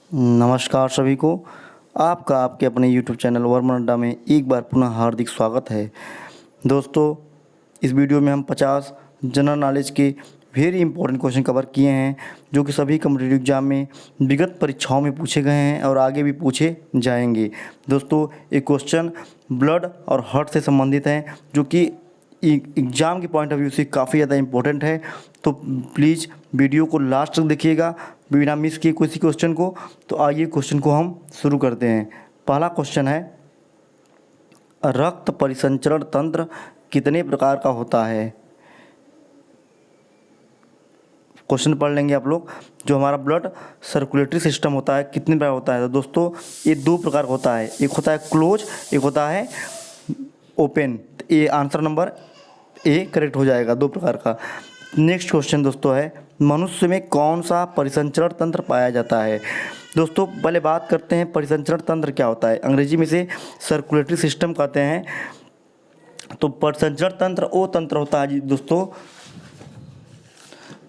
नमस्कार सभी को। आपका आपके अपने YouTube चैनल वर्मा अड्डा में एक बार पुनः हार्दिक स्वागत है। दोस्तों, इस वीडियो में हम 50 जनरल नॉलेज के वेरी इंपॉर्टेंट क्वेश्चन कवर किए हैं जो कि सभी कॉम्पिटिटिव एग्जाम में विगत परीक्षाओं में पूछे गए हैं और आगे भी पूछे जाएंगे। दोस्तों, ये क्वेश्चन ब्लड और हार्ट से संबंधित हैं जो कि एग्ज़ाम के पॉइंट ऑफ व्यू से काफ़ी ज़्यादा इम्पोर्टेंट है। तो प्लीज़ वीडियो को लास्ट तक देखिएगा बिना मिस किए किसी क्वेश्चन को। तो आइए क्वेश्चन को हम शुरू करते हैं। पहला क्वेश्चन है, रक्त परिसंचरण तंत्र कितने प्रकार का होता है। क्वेश्चन पढ़ लेंगे आप लोग। जो हमारा ब्लड सर्कुलेटरी सिस्टम होता है कितने प्रकार होता है। तो दोस्तों, ये दो प्रकार का होता है, एक होता है क्लोज, एक होता है ओपन। ये आंसर नंबर ए करेक्ट हो जाएगा, दो प्रकार का। नेक्स्ट क्वेश्चन दोस्तों है, मनुष्य में कौन सा परिसंचरण तंत्र पाया जाता है। दोस्तों, पहले बात करते हैं परिसंचरण तंत्र क्या होता है। अंग्रेजी में से सर्कुलेटरी सिस्टम कहते हैं। तो परिसंचरण तंत्र वो तंत्र होता है दोस्तों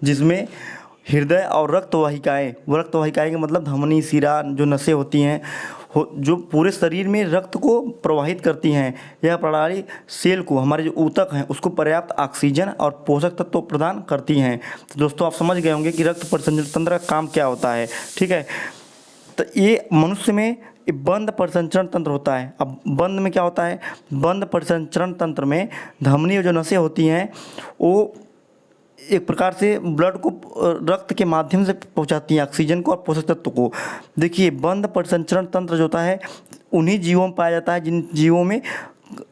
जिसमें हृदय और रक्त वाहिकाएँ, रक्त वाहिकाएँ का मतलब धमनी, शिरा, जो नसें होती हैं जो पूरे शरीर में रक्त को प्रवाहित करती हैं। यह प्रणाली सेल को, हमारे जो ऊतक हैं, उसको पर्याप्त ऑक्सीजन और पोषक तत्व प्रदान करती हैं। तो दोस्तों, आप समझ गए होंगे कि रक्त परिसंचरण तंत्र का काम क्या होता है। ठीक है, तो ये मनुष्य में बंद परिसंचरण तंत्र होता है। अब बंद में क्या होता है, बंद परिसंचरण तंत्र में धमनी जो नसें होती हैं वो एक प्रकार से ब्लड को रक्त के माध्यम से पहुंचाती हैं ऑक्सीजन को और पोषक तत्व को। देखिए, बंद परिसंचरण तंत्र जो होता है उन्हीं जीवों में पाया जाता है जिन जीवों में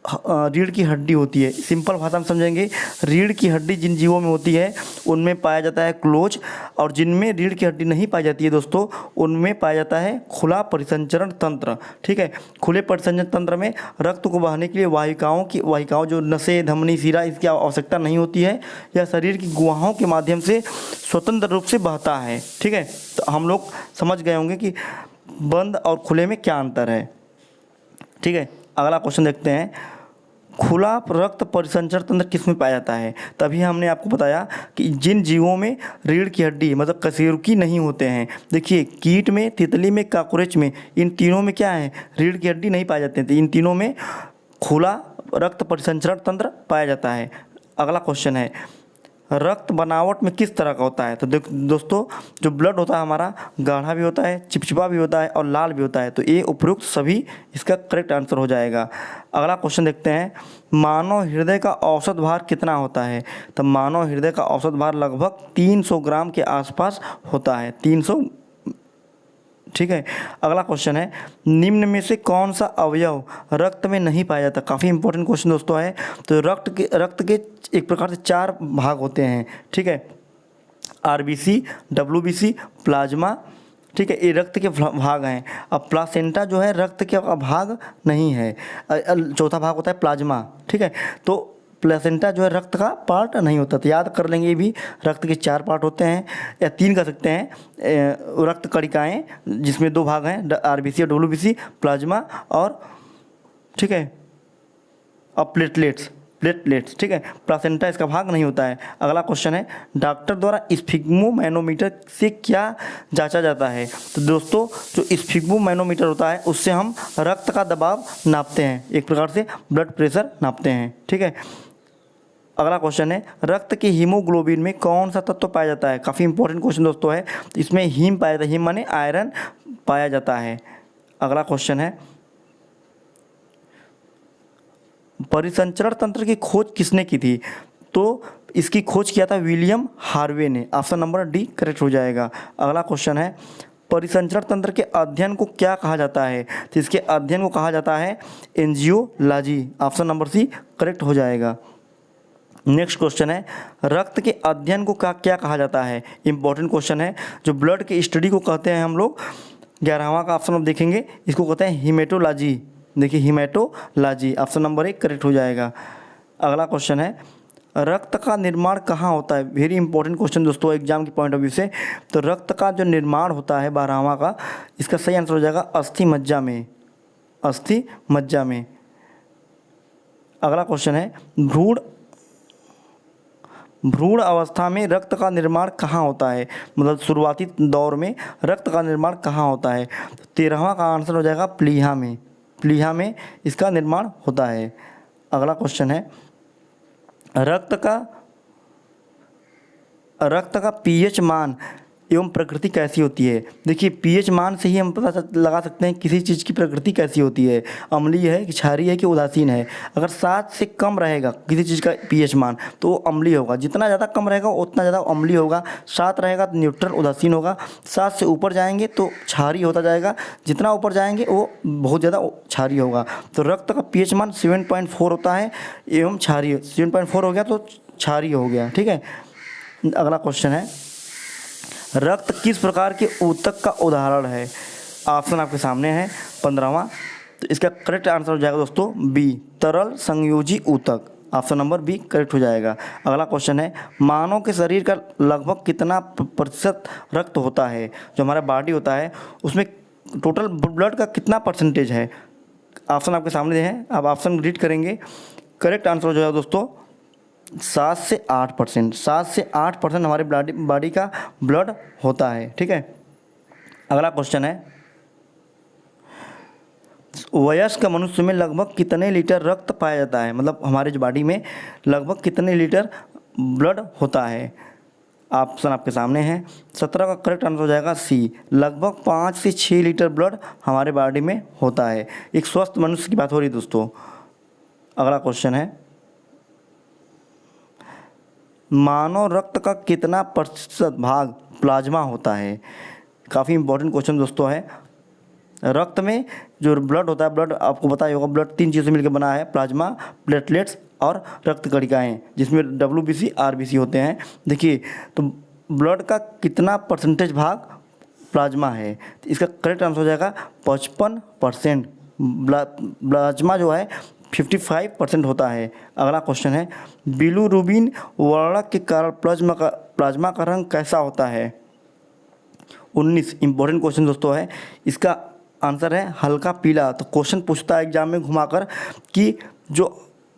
रीढ़ की हड्डी होती है। सिंपल भाषा में समझेंगे, रीढ़ की हड्डी जिन जीवों में होती है उनमें पाया जाता है क्लोज, और जिनमें रीढ़ की हड्डी नहीं पाई जाती है दोस्तों उनमें पाया जाता है खुला परिसंचरण तंत्र। ठीक है, खुले परिसंचरण तंत्र में रक्त को बहाने के लिए वाहिकाओं जो नसें, धमनी, शिरा, इसकी आवश्यकता नहीं होती है। यह शरीर की गुहाओं के माध्यम से स्वतंत्र रूप से बहता है। ठीक है, तो हम लोग समझ गए होंगे कि बंद और खुले में क्या अंतर है। ठीक है, अगला क्वेश्चन देखते हैं, खुला रक्त परिसंचरण तंत्र किस में पाया जाता है। तभी हमने आपको बताया कि जिन जीवों में रीढ़ की हड्डी मतलब कशेरुकी नहीं होते हैं। देखिए, कीट में, तितली में, कॉकरोच में, इन तीनों में क्या है, रीढ़ की हड्डी नहीं पाए जाते हैं। तो इन तीनों में खुला रक्त परिसंचरण तंत्र पाया जाता है। अगला क्वेश्चन है, रक्त बनावट में किस तरह का होता है। तो दोस्तों, जो ब्लड होता है हमारा गाढ़ा भी होता है, चिपचिपा भी होता है और लाल भी होता है। तो ये उपयुक्त सभी इसका करेक्ट आंसर हो जाएगा। अगला क्वेश्चन देखते हैं, मानव हृदय का औसत भार कितना होता है। तो मानव हृदय का औसत भार लगभग 300 ग्राम के आसपास होता है, 300। ठीक है, अगला क्वेश्चन है, निम्न में से कौन सा अवयव रक्त में नहीं पाया जाता। काफ़ी इंपॉर्टेंट क्वेश्चन दोस्तों है। तो रक्त के एक प्रकार से 4 भाग होते हैं। ठीक है, आरबीसी, डब्ल्यूबीसी, प्लाज्मा। ठीक है, ये रक्त के भाग हैं। अब प्लासेंटा जो है रक्त के भाग नहीं है। चौथा भाग होता है प्लाज्मा। ठीक है, तो प्लेसेंटा जो है रक्त का पार्ट नहीं होता। तो याद कर लेंगे, ये भी रक्त के 4 पार्ट होते हैं या 3 कर सकते हैं। रक्त कणिकाएँ जिसमें 2 भाग हैं, आरबीसी और डब्ल्यूबीसी, प्लाज्मा और, ठीक है, और प्लेटलेट्स। ठीक है, प्लासेंटा इसका भाग नहीं होता है। अगला क्वेश्चन है, डॉक्टर द्वारा स्फिग्मोमैनोमीटर से क्या जांचा जाता है। तो दोस्तों, जो स्फिग्मोमैनोमीटर होता है उससे हम रक्त का दबाव नापते हैं, एक प्रकार से ब्लड प्रेशर नापते हैं। ठीक है, अगला क्वेश्चन है, रक्त के हीमोग्लोबिन में कौन सा तत्व पाया जाता है। काफ़ी इंपॉर्टेंट क्वेश्चन दोस्तों है। इसमें हीम पाया जाता है, हीम माने आयरन पाया जाता है। अगला क्वेश्चन है, परिसंचरण तंत्र की खोज किसने की थी। तो इसकी खोज किया था विलियम हार्वे ने। ऑप्शन नंबर डी करेक्ट हो जाएगा। अगला क्वेश्चन है, परिसंचरण तंत्र के अध्ययन को क्या कहा जाता है। तो इसके अध्ययन को कहा जाता है angiology. Option number C correct हो जाएगा। नेक्स्ट क्वेश्चन है, रक्त के अध्ययन को क्या कहा जाता है। इंपॉर्टेंट क्वेश्चन है। जो ब्लड के स्टडी को कहते हैं हम लोग, 11वां का ऑप्शन आप देखेंगे, इसको कहते हैं हीमेटोलॉजी। देखिए, हीमेटोलॉजी ऑप्शन नंबर 1 करेक्ट हो जाएगा। अगला क्वेश्चन है, रक्त का निर्माण कहाँ होता है। वेरी इंपॉर्टेंट क्वेश्चन दोस्तों एग्जाम के पॉइंट ऑफ व्यू से। तो रक्त का जो निर्माण होता है 12वां का, इसका सही आंसर हो जाएगा अस्थि मज्जा में, अस्थि मज्जा में। अगला क्वेश्चन है, भ्रूण अवस्था में रक्त का निर्माण कहाँ होता है, मतलब शुरुआती दौर में रक्त का निर्माण कहाँ होता है? 13वां का आंसर हो जाएगा प्लीहा में। प्लीहा में इसका निर्माण होता है। अगला क्वेश्चन है, रक्त का पीएच मान एवं प्रकृति कैसी होती है? देखिए, पीएच मान से ही हम पता लगा सकते हैं किसी चीज़ की प्रकृति कैसी होती है, अम्लीय है कि क्षारीय है कि उदासीन है। अगर 7 से कम रहेगा किसी चीज़ का पीएच मान तो वो अम्लीय होगा, जितना ज़्यादा कम रहेगा उतना ज़्यादा अम्लीय होगा। 7 रहेगा तो न्यूट्रल उदासीन होगा, 7 से ऊपर जाएंगे तो क्षारीय होता जाएगा, जितना ऊपर जाएंगे वो बहुत ज़्यादा क्षारीय होगा। तो रक्त का पीएच मान 7.4 होता है एवं क्षारीय, 7.4 हो गया तो क्षारीय हो गया। ठीक है। अगला क्वेश्चन है, रक्त किस प्रकार के ऊतक का उदाहरण है? ऑप्शन आपके सामने है 15वां। तो इसका करेक्ट आंसर हो जाएगा दोस्तों बी, तरल संयोजी ऊतक। ऑप्शन नंबर बी करेक्ट हो जाएगा। अगला क्वेश्चन है, मानव के शरीर का लगभग कितना प्रतिशत रक्त होता है? जो हमारा बॉडी होता है उसमें टोटल ब्लड का कितना परसेंटेज है? ऑप्शन आपके सामने है, आप ऑप्शन रीड करेंगे। करेक्ट आंसर हो जाएगा दोस्तों 7 से 8%। 7 से 8% हमारे बॉडी का ब्लड होता है। ठीक है। अगला क्वेश्चन है, वयस्क मनुष्य में लगभग कितने लीटर रक्त पाया जाता है? मतलब हमारे जो बॉडी में लगभग कितने लीटर ब्लड होता है? ऑप्शन आपके सामने है। 17 का करेक्ट आंसर हो जाएगा सी, लगभग 5 से 6 लीटर ब्लड हमारे बॉडी में होता है। एक स्वस्थ मनुष्य की बात हो रही है दोस्तों। अगला क्वेश्चन है, मानव रक्त का कितना प्रतिशत भाग प्लाज्मा होता है? काफ़ी इंपॉर्टेंट क्वेश्चन दोस्तों है। रक्त में जो ब्लड होता है, ब्लड आपको पता ही होगा, ब्लड 3 चीज़ों से मिलकर बना है, प्लाज्मा, प्लेटलेट्स और रक्त कणिकाएँ, जिसमें WBC RBC होते हैं। देखिए, तो ब्लड का कितना परसेंटेज भाग प्लाज्मा है? तो इसका करेक्ट आंसर हो जाएगा 55%। प्लाज्मा जो है 55% होता है। अगला क्वेश्चन है, बिलीरुबिन वर्णक के कारण प्लाज्मा का रंग कैसा होता है? 19 इंपॉर्टेंट क्वेश्चन दोस्तों है। इसका आंसर है हल्का पीला। तो क्वेश्चन पूछता है एग्जाम में घुमाकर कि जो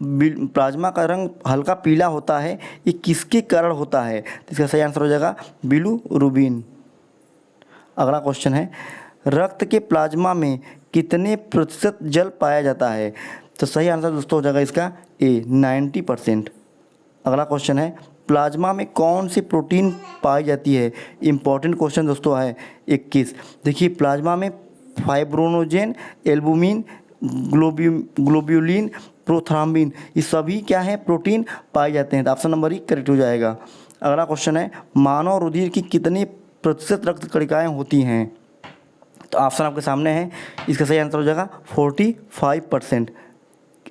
प्लाज्मा का रंग हल्का पीला होता है ये किसके कारण होता है? तो इसका सही आंसर हो जाएगा बिलीरुबिन। अगला क्वेश्चन है, रक्त के प्लाज्मा में कितने प्रतिशत जल पाया जाता है? तो सही आंसर दोस्तों हो जाएगा इसका ए, 90%। अगला क्वेश्चन है, प्लाज्मा में कौन सी प्रोटीन पाई जाती है? इंपॉर्टेंट क्वेश्चन दोस्तों है 21। देखिए, प्लाज्मा में फाइब्रोनोजेन, एल्बुमिन, ग्लोब्यूलिन, प्रोथ्राम्बिन, ये सभी क्या है प्रोटीन पाए जाते हैं। तो ऑप्शन नंबर ई करेक्ट हो जाएगा। अगला क्वेश्चन है, मानव रुधिर की कितनी प्रतिशत रक्त कणिकाएँ होती हैं? तो ऑप्शन आपके सामने है। इसका सही आंसर हो जाएगा 45%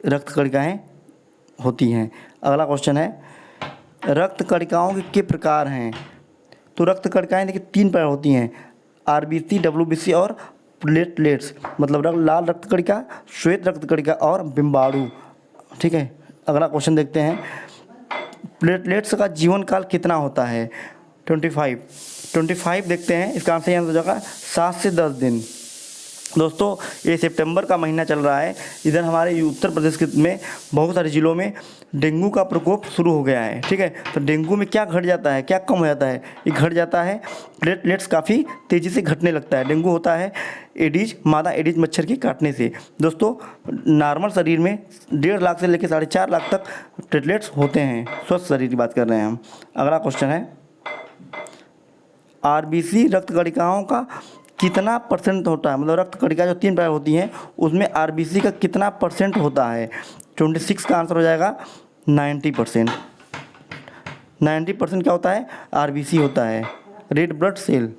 रक्त कणिकाएँ होती हैं। अगला क्वेश्चन है, रक्त कणिकाओं के कितने प्रकार हैं? तो रक्त कणिकाएँ देखिए 3 प्रकार होती हैं, RBC, WBC और प्लेटलेट्स। मतलब लाल रक्त कणिका, श्वेत रक्त कणिका और बिम्बाणु। ठीक है। अगला क्वेश्चन देखते हैं, प्लेटलेट्स का जीवन काल कितना होता है? 25 देखते हैं। इसका आंसर आंसर हो जाएगा 7 से 10 दिन। दोस्तों, ये सितंबर का महीना चल रहा है। इधर हमारे उत्तर प्रदेश में बहुत सारे ज़िलों में डेंगू का प्रकोप शुरू हो गया है। ठीक है। तो डेंगू में क्या घट जाता है, क्या कम हो जाता है? ये घट जाता है, प्लेटलेट्स काफ़ी तेज़ी से घटने लगता है। डेंगू होता है एडिज, मादा एडिज मच्छर के काटने से। दोस्तों, नॉर्मल शरीर में 1.5 लाख से लेकर 4.5 लाख तक प्लेटलेट्स होते हैं। स्वस्थ शरीर की बात कर रहे हैं हम। अगला क्वेश्चन है, RBC रक्त कणिकाओं का कितना परसेंट होता है? मतलब रक्त कणिका जो 3 प्रकार होती हैं उसमें RBC का कितना परसेंट होता है? 26 का आंसर हो जाएगा 90%। 90% क्या होता है? RBC होता है, रेड ब्लड सेल।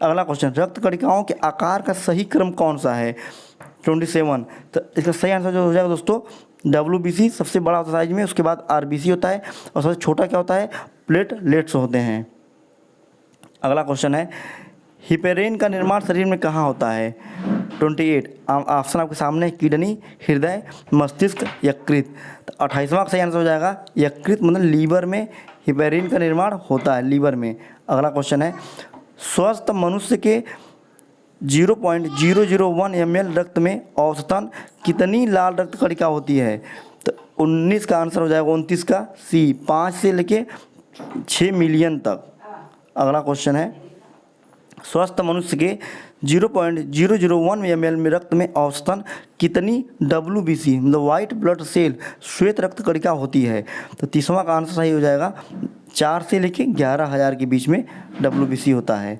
अगला क्वेश्चन, रक्त कणिकाओं के आकार का सही क्रम कौन सा है? 27। तो इसका सही आंसर जो हो जाएगा दोस्तों, WBC सबसे बड़ा होता है साइज में, उसके बाद RBC होता है और सबसे छोटा क्या होता है? प्लेटलेट्स होते हैं। अगला क्वेश्चन है, हिपेरिन का निर्माण शरीर में कहाँ होता है? 28 ऑप्शन आपके सामने, किडनी, हृदय, मस्तिष्क, यकृत। तो 28वां का सही आंसर हो जाएगा यकृत, मतलब लीवर में हिपेरिन का निर्माण होता है, लीवर में। अगला क्वेश्चन है, स्वस्थ मनुष्य के 0.001 ml रक्त में औसतन कितनी लाल रक्त कणिका होती है? तो 19 का आंसर हो जाएगा 29 का सी, 5 से लेके 6 मिलियन तक। अगला क्वेश्चन है, स्वस्थ मनुष्य के 0.001 ml में रक्त में औसतन कितनी WBC मतलब वाइट ब्लड सेल श्वेत रक्त कणिका होती है? तो तीसरा का आंसर सही हो जाएगा, 4 से लेके 11,000 के बीच में WBC होता है।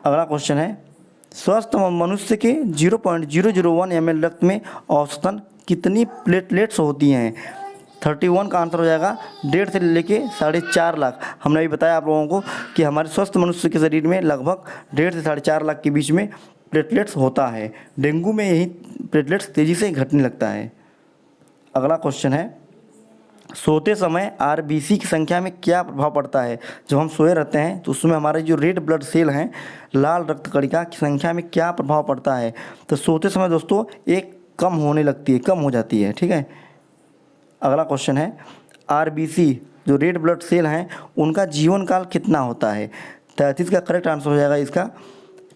अगला क्वेश्चन है, स्वस्थ मनुष्य के 0.001 ml रक्त में औसतन कितनी प्लेटलेट्स होती हैं? 31 का आंसर हो जाएगा, 1.5 से लेके 4.5 लाख। हमने अभी बताया आप लोगों को कि हमारे स्वस्थ मनुष्य के शरीर में लगभग 1.5 से 4.5 लाख के बीच में प्लेटलेट्स होता है। डेंगू में यही प्लेटलेट्स तेज़ी से घटने लगता है। अगला क्वेश्चन है, सोते समय RBC की संख्या में क्या प्रभाव पड़ता है? जब हम सोए रहते हैं तो उसमें हमारे जो रेड ब्लड सेल हैं, लाल रक्त कणिका की संख्या में क्या प्रभाव पड़ता है? तो सोते समय दोस्तों एक कम होने लगती है, कम हो जाती है। ठीक है। अगला क्वेश्चन है, RBC जो रेड ब्लड सेल हैं उनका जीवन काल कितना होता है? 33 का करेक्ट आंसर हो जाएगा इसका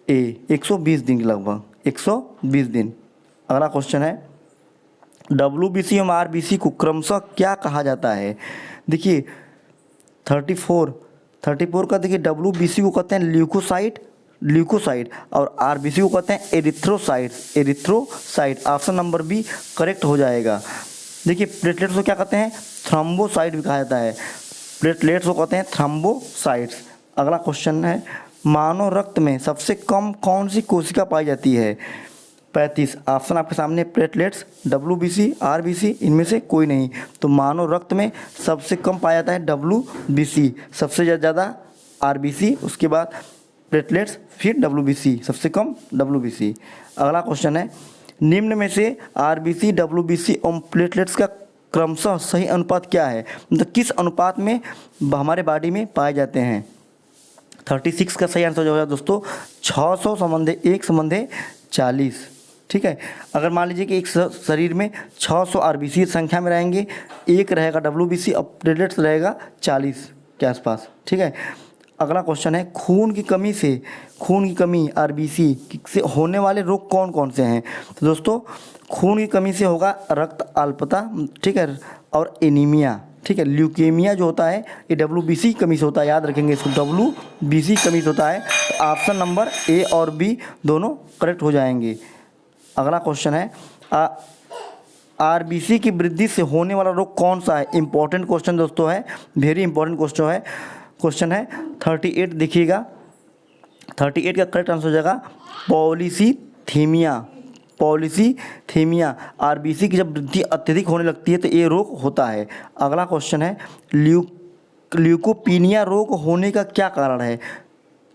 ए, 120 दिन लगभग, 120 दिन। अगला क्वेश्चन है, WBC एवं RBC को क्रमशः क्या कहा जाता है? देखिए 34 का देखिए WBC को कहते हैं ल्यूकोसाइट और RBC को कहते हैं erythrocyte. Option number B correct हो जाएगा। देखिए प्लेटलेट्स को क्या कहते हैं? थ्रोम्बोसाइट भी कहा जाता है। प्लेटलेट्स को कहते हैं थ्रोम्बोसाइट्स। अगला क्वेश्चन है, मानव रक्त में सबसे कम कौन सी कोशिका पाई जाती है? 35। ऑप्शन आपके सामने, प्लेटलेट्स, WBC, RBC, इनमें से कोई नहीं। तो मानव रक्त में सबसे कम पाया जाता है WBC, सबसे ज़्यादा RBC, उसके बाद प्लेटलेट्स, फिर WBC, सबसे कम WBC। अगला क्वेश्चन है, निम्न में से RBC, WBC और प्लेटलेट्स का क्रमशः सही अनुपात क्या है? मतलब किस अनुपात में हमारे बॉडी में पाए जाते हैं? 36 का सही आंसर हो जाएगा दोस्तों 600 संबंधे 1 संबंधे 40। ठीक है। अगर मान लीजिए कि एक शरीर में 600 RBC संख्या में रहेंगे, 1 रहेगा WBC और प्लेटलेट्स रहेगा 40 के आसपास। ठीक है। अगला क्वेश्चन है, खून की कमी RBC से होने वाले रोग कौन कौन से हैं? तो दोस्तों खून की कमी से होगा रक्त अल्पता, ठीक है, और एनीमिया। ठीक है। ल्यूकेमिया जो होता है ये WBC की कमी से होता है, याद रखेंगे इसको, WBC की कमी से होता है। तो ऑप्शन नंबर ए और बी दोनों करेक्ट हो जाएंगे। अगला क्वेश्चन है, RBC की वृद्धि से होने वाला रोग कौन सा है? इंपॉर्टेंट क्वेश्चन दोस्तों है, वेरी इंपॉर्टेंट क्वेश्चन है 38। देखिएगा 38 का करेक्ट आंसर हो जाएगा पॉलीसीथीमिया। RBC की जब वृद्धि अत्यधिक होने लगती है तो ये रोग होता है। अगला क्वेश्चन है, ल्यूकोपीनिया रोग होने का क्या कारण है?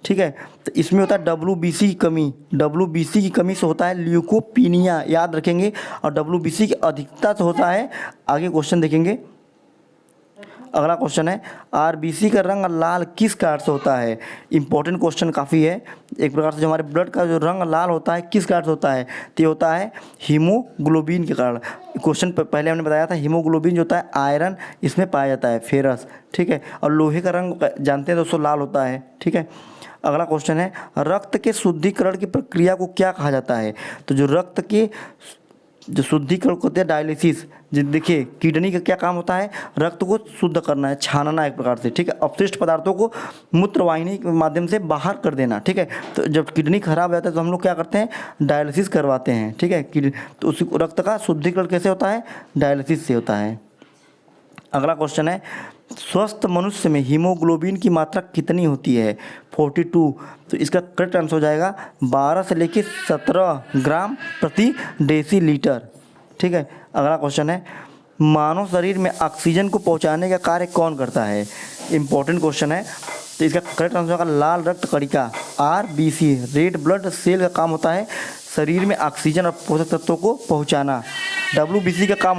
ठीक है। तो इसमें होता है WBC की कमी से होता है ल्यूकोपीनिया, याद रखेंगे। और WBC की अधिकता से होता है, आगे क्वेश्चन देखेंगे। अगला क्वेश्चन है, RBC का रंग लाल किस कारण से होता है? इंपॉर्टेंट क्वेश्चन काफ़ी है। एक प्रकार से जो हमारे ब्लड का जो रंग लाल होता है किस कारण से होता है? तो ये होता है हीमोग्लोबिन के कारण। क्वेश्चन पहले हमने बताया था, हीमोग्लोबिन जो होता है आयरन इसमें पाया जाता है, फेरस। ठीक है। और लोहे का रंग जानते हैं दोस्तों लाल होता है। ठीक है। अगला क्वेश्चन है, रक्त के शुद्धिकरण की प्रक्रिया को क्या कहा जाता है? तो जो रक्त के जो शुद्धिकरण होते हैं डायलिसिस, देखिए किडनी का क्या काम होता है? रक्त को शुद्ध करना है, छानना एक प्रकार से। ठीक है। अपशिष्ट पदार्थों को मूत्रवाहिनी के माध्यम से बाहर कर देना। ठीक है। तो जब किडनी खराब हो जाता है तो हम लोग क्या करते हैं? डायलिसिस करवाते हैं। ठीक है। तो उसी रक्त का शुद्धिकरण कैसे होता है? डायलिसिस से होता है। अगला क्वेश्चन है, स्वस्थ मनुष्य में हीमोग्लोबिन की मात्रा कितनी होती है? 42। तो इसका करेक्ट आंसर हो जाएगा 12 से लेके 17 ग्राम प्रति डेसीलीटर। ठीक है। अगला क्वेश्चन है, मानव शरीर में ऑक्सीजन को पहुंचाने का कार्य कौन करता है? इंपॉर्टेंट क्वेश्चन है। तो इसका करेक्ट आंसर होगा लाल रक्त कणिका, RBC, रेड ब्लड सेल का काम होता है शरीर में ऑक्सीजन और पोषक तत्वों को पहुँचाना। WBC का काम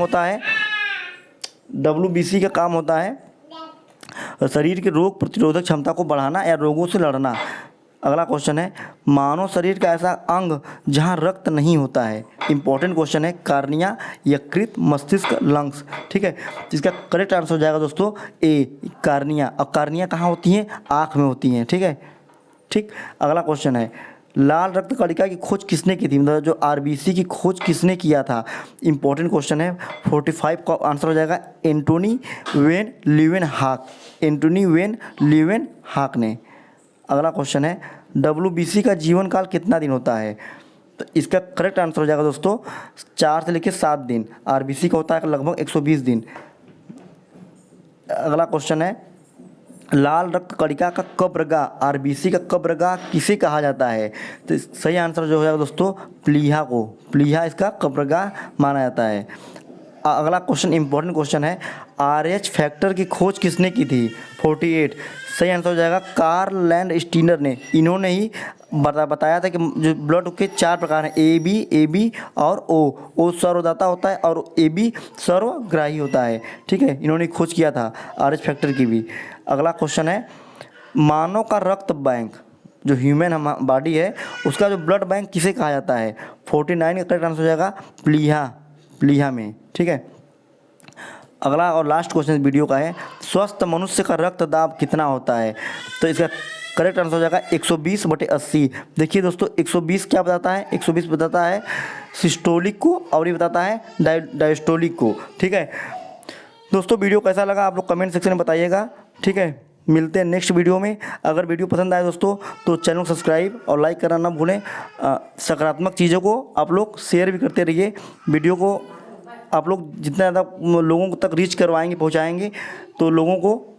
होता है शरीर के रोग प्रतिरोधक क्षमता को बढ़ाना या रोगों से लड़ना। अगला क्वेश्चन है, मानव शरीर का ऐसा अंग जहां रक्त नहीं होता है? इंपॉर्टेंट क्वेश्चन है। कार्निया, यकृत, मस्तिष्क, लंग्स। ठीक है। इसका करेक्ट आंसर हो जाएगा दोस्तों ए, कार्निया। और कार्निया कहाँ होती हैं? आँख में होती हैं। ठीक है। ठीक। अगला क्वेश्चन है, लाल रक्त कणिका की खोज किसने की थी, मतलब जो आरबीसी की खोज किसने किया था। इंपॉर्टेंट क्वेश्चन है। 45 का आंसर हो जाएगा Antonie van Leeuwenhoek, Antonie van Leeuwenhoek ने। अगला क्वेश्चन है डब्ल्यूबीसी का जीवन काल कितना दिन होता है, तो इसका करेक्ट आंसर हो जाएगा दोस्तों 4 से लेकर 7 दिन। आरबीसी का होता है लगभग 120 दिन। अगला क्वेश्चन है लाल रक्त कणिका का कब्रगाह, आरबीसी का कब्रगाह किसे कहा जाता है, तो सही आंसर जो हो जाएगा दोस्तों प्लीहा को, प्लीहा इसका कब्रगाह माना जाता है। अगला क्वेश्चन इंपॉर्टेंट क्वेश्चन है आरएच फैक्टर की खोज किसने की थी, 48। सही आंसर हो जाएगा कार्ल लैंडस्टीनर ने। इन्होंने ही बताया था कि जो ब्लड के 4 प्रकार हैं, ए बी और ओ सर्वदाता होता है और ए बी सर्वग्राही होता है। ठीक है, इन्होंने खोज किया था आरएच फैक्टर की भी। अगला क्वेश्चन है मानव का रक्त बैंक, जो ह्यूमन बॉडी है उसका जो ब्लड बैंक किसे कहा जाता है, 49 का करेक्ट आंसर हो जाएगा प्लीहा में। ठीक है, अगला और लास्ट क्वेश्चन वीडियो का है स्वस्थ मनुष्य का रक्त दाब कितना होता है, तो इसका करेक्ट आंसर हो जाएगा 120/80। देखिए दोस्तों 120 क्या बताता है, 120 बताता है सिस्टोलिक को और ये बताता है डायस्टोलिक को। ठीक है दोस्तों, वीडियो कैसा लगा आप लोग कमेंट सेक्शन में बताइएगा। ठीक है, मिलते हैं नेक्स्ट वीडियो में। अगर वीडियो पसंद आए दोस्तों तो चैनल को सब्सक्राइब और लाइक करना ना भूलें। सकारात्मक चीज़ों को आप लोग शेयर भी करते रहिए। वीडियो को आप लोग जितना ज़्यादा लोगों तक रीच करवाएंगे, पहुंचाएंगे, तो लोगों को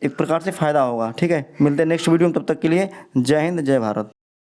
एक प्रकार से फ़ायदा होगा। ठीक है, मिलते हैं नेक्स्ट वीडियो में, तब तक के लिए जय हिंद जय भारत।